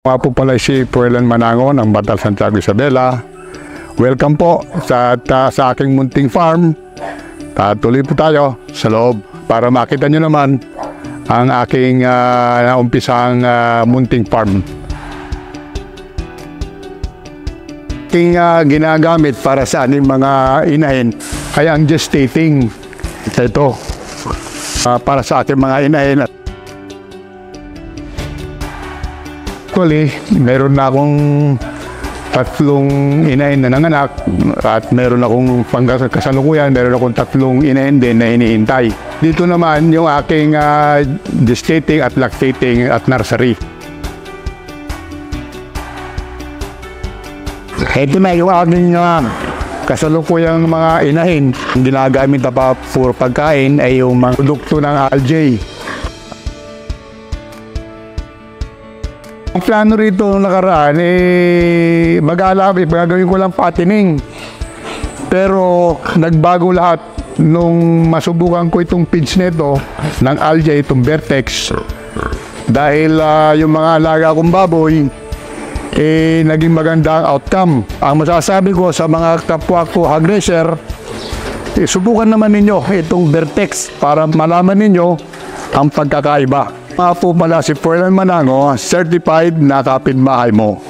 Nga po pala si Puelan Manango ng Batal Santiago Isabela. Welcome po sa aking munting farm. Tuloy po tayo sa loob para makita nyo naman ang aking naumpisang munting farm. Aking ginagamit para sa aning mga inahin ay ang gestating. Ito para sa ating mga inahin. Actually, meron na akong 3 inahin na nanganak at meron akong kasalukuyan, meron akong 3 inahin din na hinihintay. Dito naman yung aking gestating at lactating at nursery. Ito na yung aking kasalukuyang mga inahin. Ang ginagamit na pa for pagkain ay yung mga produkto ng algae. Ang plano rito nakaraan gagawin ko lang patining. Pero nagbago lahat nung masubukan ko itong feeds nito ng algae, itong Vertex. Dahil yung mga alaga kong baboy naging maganda ang outcome. Ang masasabi ko sa mga kapwa ko hog raiser, subukan naman ninyo itong Vertex para malaman ninyo ang pagkakaiba. Po pala si Puelan Manango, certified na kapitbahay mo.